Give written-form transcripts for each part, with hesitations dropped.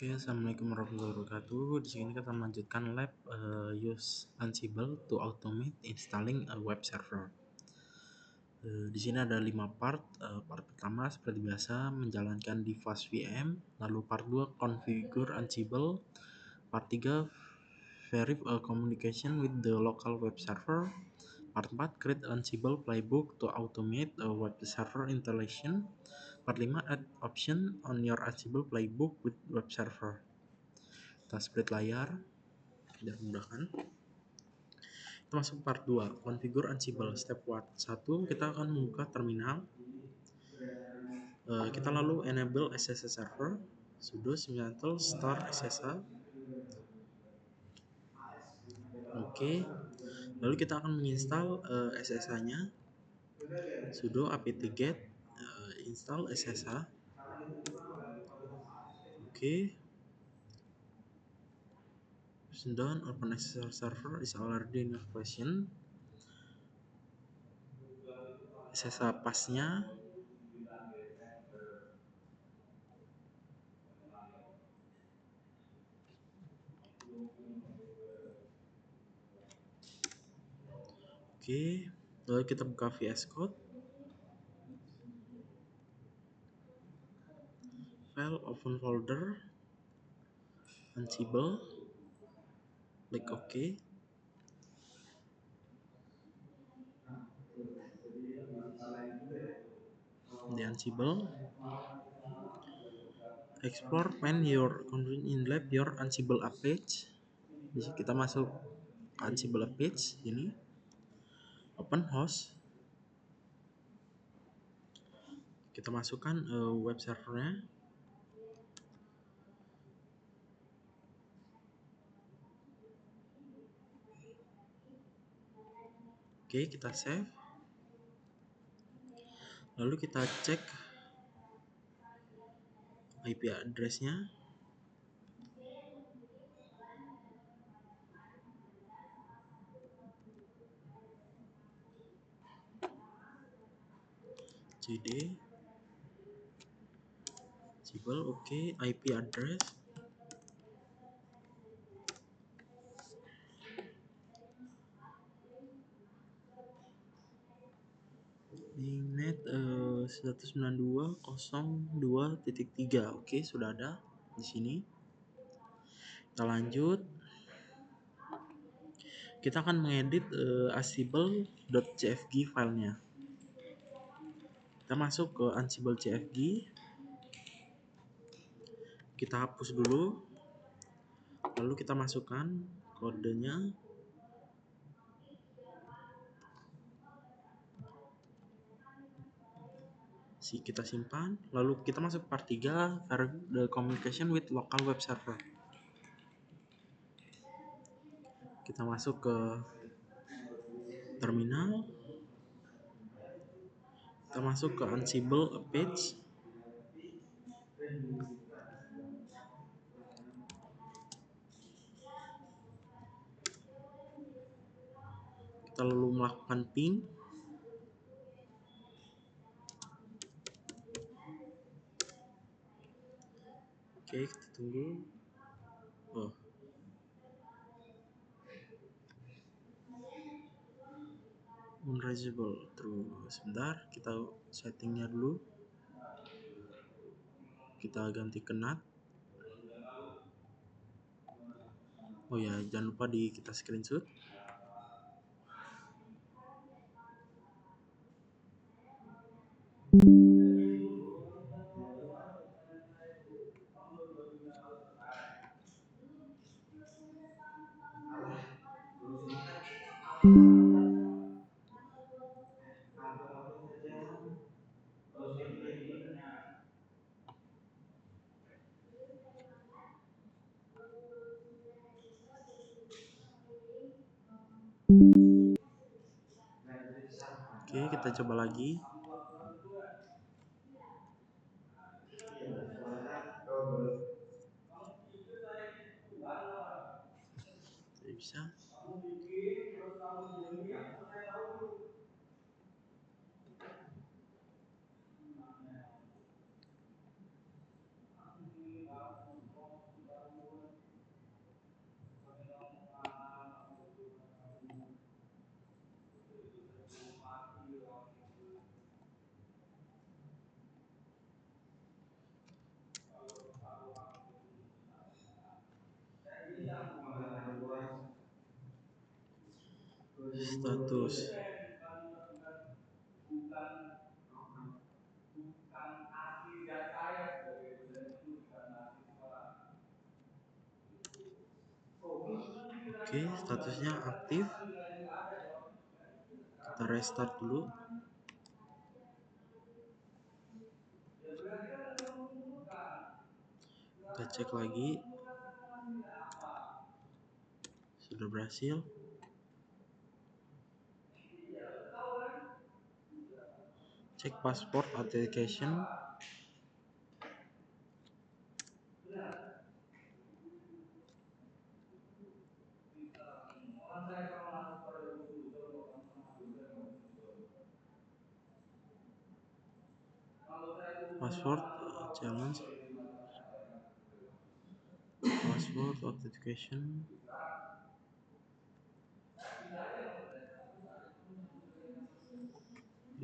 Oke, assalamualaikum warahmatullahi wabarakatuh. Di sini kita melanjutkan lab use Ansible to automate installing a web server. Di sini ada 5 part. Part pertama seperti biasa menjalankan device VM, lalu part 2 configure Ansible, part 3 verify communication with the local web server, part 4 create Ansible playbook to automate a web server installation, part 5 add option on your Ansible playbook with web server. Kita split layar biar memudahkan. Kita masuk part 2 configure Ansible. Step 1 kita akan membuka terminal. Kita lalu enable SSH server, sudo install start SSH. Oke, lalu kita akan menginstal SSH nya, sudo apt-get install SSH. Oke, down open SSH server is already in operation. SSH pasnya oke, lalu kita buka VS Code, file open folder Ansible, klik OK. Di Ansible, explore when your config in lab your Ansible app page. Jadi kita masuk ke Ansible app page ini, open host, kita masukkan web servernya. Oke, kita save, lalu kita cek IP address-nya. cd Ansible, oke, IP address net 192.02.3. Oke, sudah ada di sini. Kita lanjut. Kita akan mengedit ansible.cfg filenya. Kita masuk ke Ansible CFG. Kita hapus dulu. Lalu kita masukkan kodenya. Kita simpan. Lalu kita masuk part 3, the communication with local web server. Kita masuk ke terminal. Kita masuk ke Ansible page. Kita lalu melakukan ping. Oke, kita tunggu. Unreachable. Terus sebentar, kita settingnya dulu. Kita ganti ke NAT. Oh ya, jangan lupa kita screenshot. Oke, kita coba lagi. Tidak bisa. status. Oke, statusnya aktif. Kita restart dulu. Kita cek lagi. Sudah berhasil. Cek password authentication. Password challenge. Password authentication.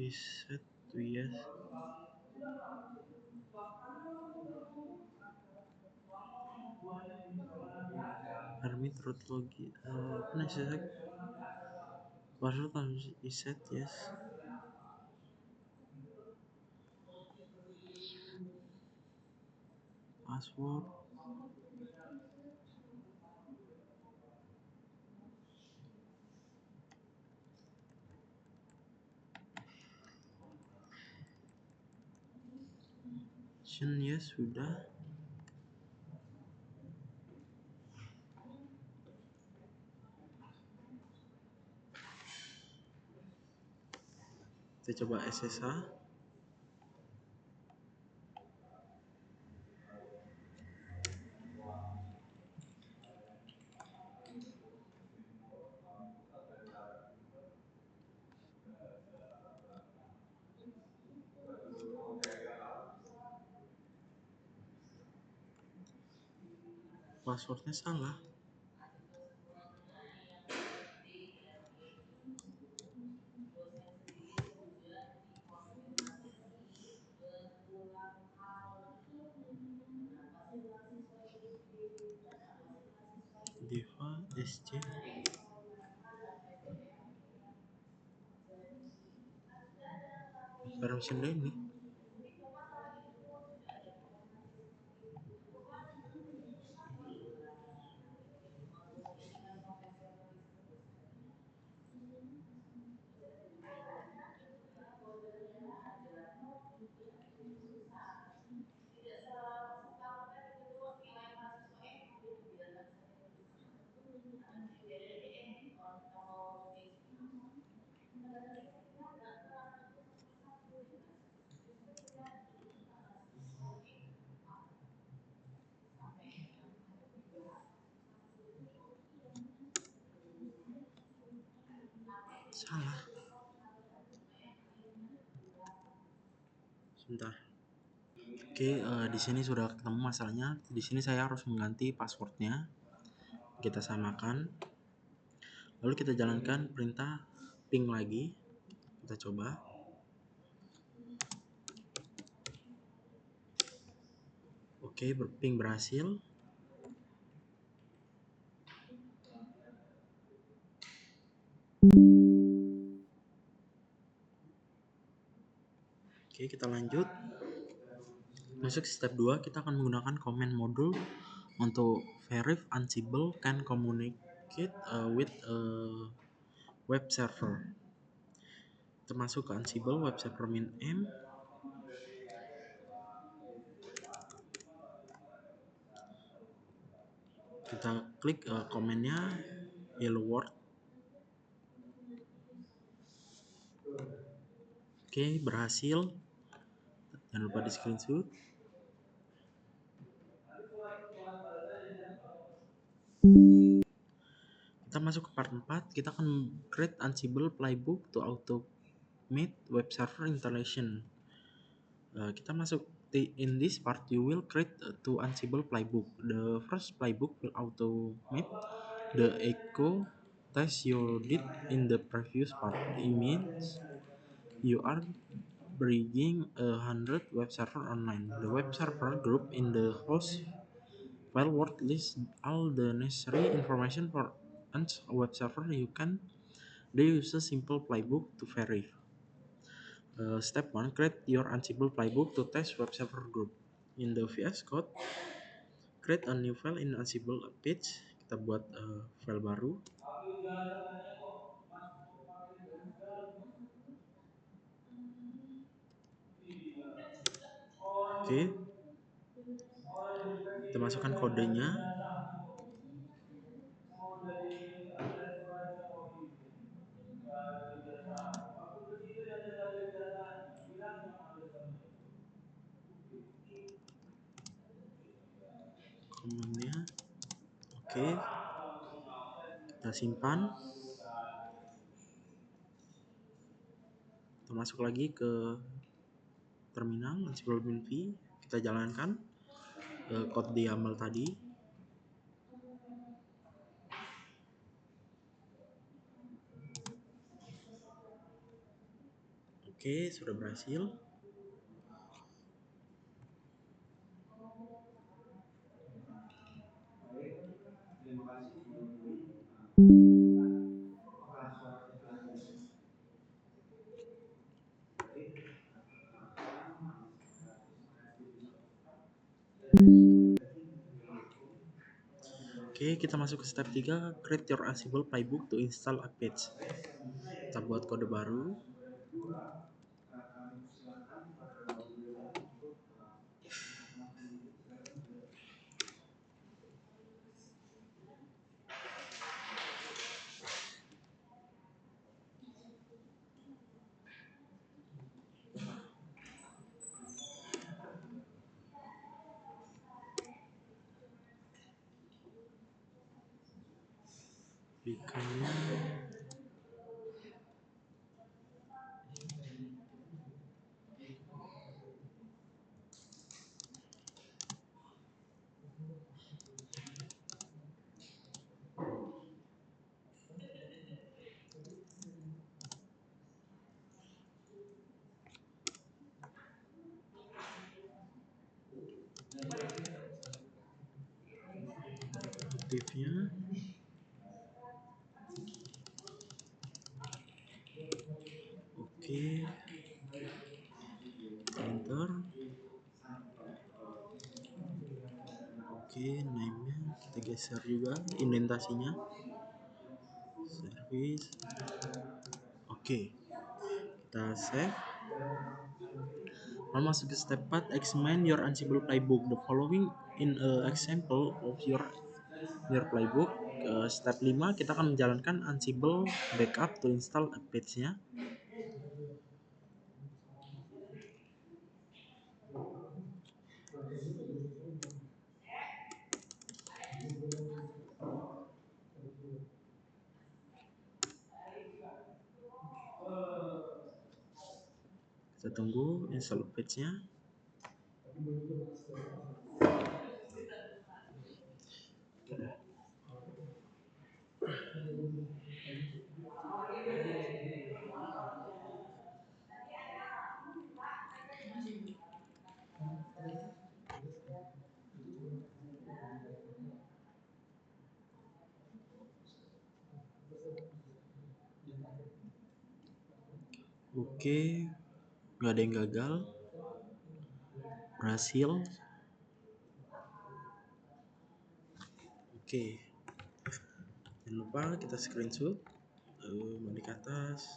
Is set to yes. Permit root login. Apa nih? Password is set yes. Password. Yes, sudah. Kita coba SSH. Passwordnya salah. Diva SC. Permission ini. Salah. Sebentar. Oke, di sini sudah ketemu masalahnya. Di sini saya harus mengganti passwordnya. Kita samakan. Lalu kita jalankan perintah ping lagi. Kita coba. Oke, ping berhasil. Oke, kita lanjut. Masuk step 2, kita akan menggunakan command module untuk verify Ansible can communicate with web server. Kita masuk ke Ansible web server min-m. Kita klik command-nya hello world. Oke, berhasil. Jangan lupa di screenshot. Kita masuk ke part 4. Kita akan create Ansible playbook to automate web server installation. Kita masuk in this part you will create two Ansible playbook. The first playbook will automate the echo test you did in the previous part. It means you are bringing 100 web server online. The web server group in the host file word lists all the necessary information for a web server. You can They use a simple playbook to verify. Step 1, create your Ansible playbook to test web server group. In the VS Code, create a new file in Ansible page. Kita buat file baru. Oke, kita masukkan kodenya. Komennya. Oke, kita simpan. Kita masuk lagi ke terminal Ansible Binv. Kita jalankan code YAML tadi. Oke, sudah berhasil. Oke, kita masuk ke step 3, create your Ansible playbook to install a page. Kita buat kode baru. Ikannya. Aktifnya. Oke, enter. Oke, name-nya kita geser juga indentasinya. Service. Oke, kita save. Lalu masuk ke step 4, examine your Ansible playbook. The following in a example of your playbook. Step 5, kita akan menjalankan Ansible backup to install a page-nya. Kita tunggu install page-nya. Oke, nggak ada yang gagal, berhasil. Oke, jangan lupa kita screenshot di atas.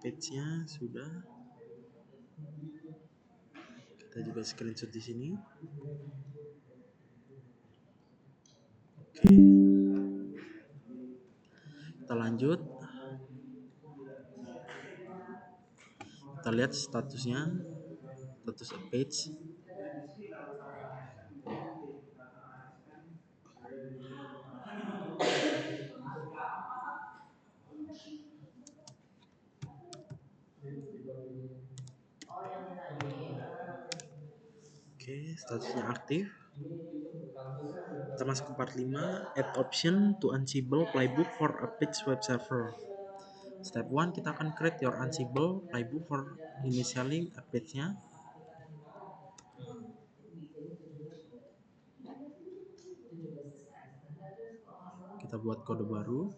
Page-nya sudah. Kita juga screenshot di sini. Oke, kita lanjut. Kita lihat statusnya, status page. Oke, statusnya aktif. Kita masuk ke part 5, add option to Ansible playbook for a fixed web server. Step 1, kita akan create your Ansible playbook for initialing a page-nya. Kita buat kode baru.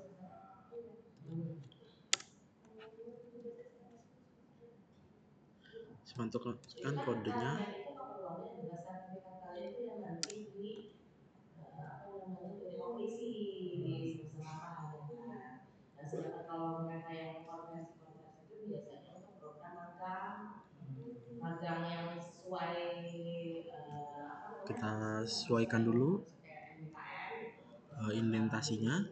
Masukkan kodenya. Nah, sedangkan kalau mereka yang konversi itu biasanya untuk program magang yang sesuai kita sesuaikan dulu indentasinya.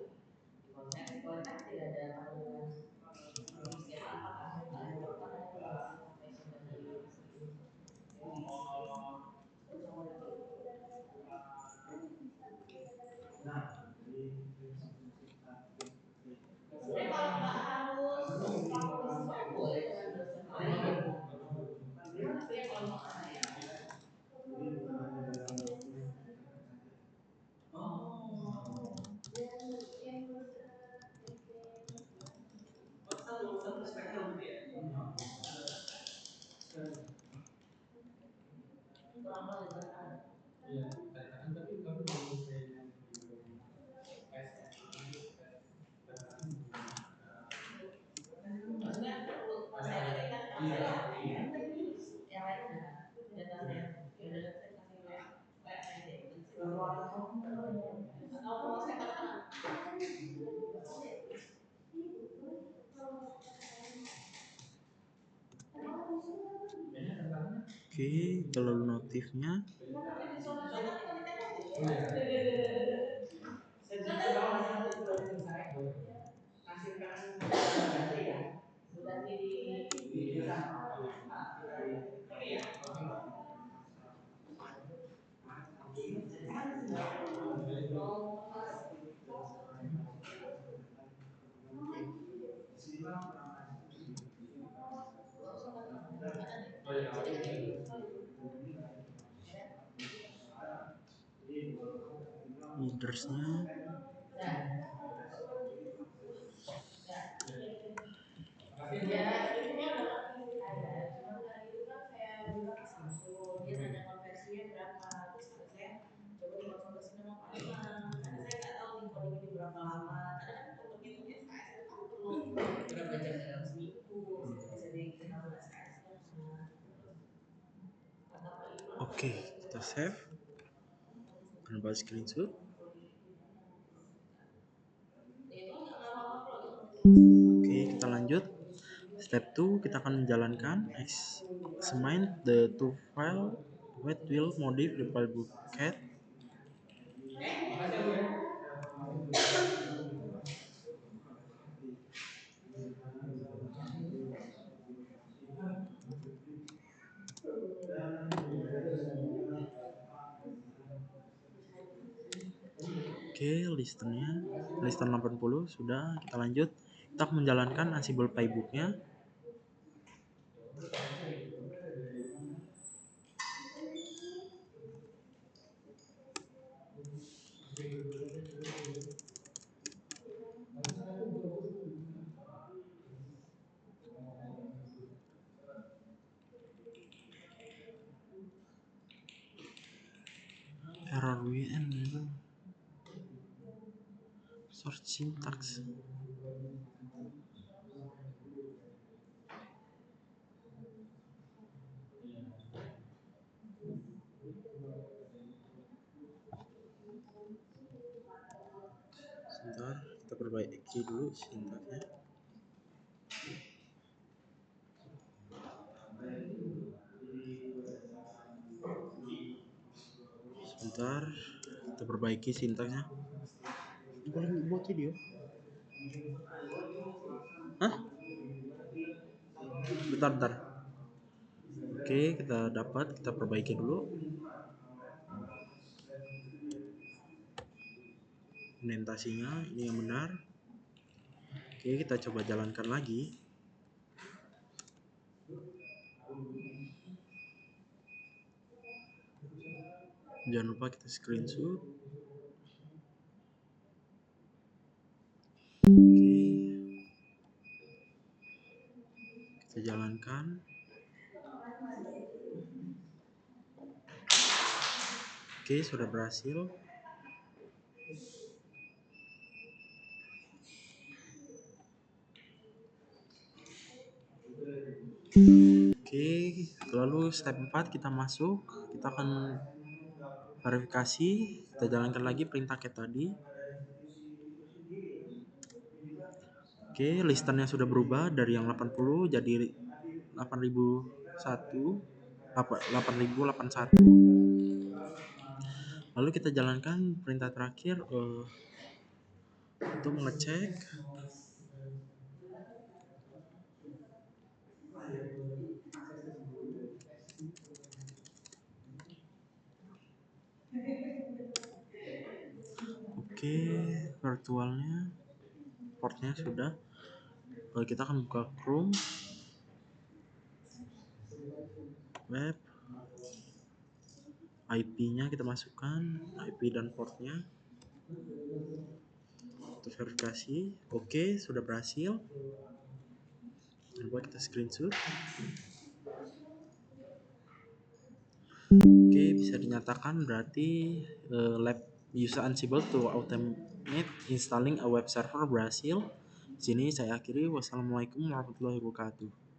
Sebenarnya kalau nggak harus lapor di sistem boleh dengan dosen lain. Gimana sebenarnya kalau mau saya? Satu spektrum gitu ya. Maksudnya untuk saya nanti kasih nama saya yang lain udah saya udah saya kasih web aja atau mau saya tanda. Oke, kalau notifnya leadersnya ya intinya udah ngerti sih saya cuma kan itu kan saya bilang ke Samsul dia tanya konversinya berapa terus kata saya coba dikonsultasi sama Pak Imam karena saya nggak tahu nih coding ini berapa lama karena kan untuk menghitung SKS itu kan perlu berapa jam dalam seminggu bisa dihitung SKS-nya kan. Oke, kita save. Ambil screenshot. Oke, kita lanjut. Step 2, kita akan menjalankan examine the two file what will modify the file bucket. Oke, listen 80 sudah, kita lanjut. Kita menjalankan Ansible playbooknya. Error WN source syntax. Sebentar, kita perbaiki dulu sintaksnya. Sebentar, kita perbaiki sintaksnya. Boleh buat video? Hah? Bentar. Oke, kita dapat, kita perbaiki dulu. Indentasinya ini yang benar. Oke, kita coba jalankan lagi. Jangan lupa kita screenshot. Oke, sudah berhasil. Oke, lalu step 4 kita masuk. Kita akan verifikasi. Kita jalankan lagi perintah kayak tadi. Oke, listannya sudah berubah dari yang 80 jadi 8001, 8081. Lalu kita jalankan perintah terakhir untuk mengecek. Oke, virtualnya, portnya sudah. Kita akan buka Chrome, web, IP-nya kita masukkan, IP dan portnya untuk verifikasi. Oke, sudah berhasil. Buat kita screenshot. Oke, bisa dinyatakan berarti lab user Ansible to automate installing a web server berhasil. Di sini saya akhiri. Wassalamualaikum warahmatullahi wabarakatuh.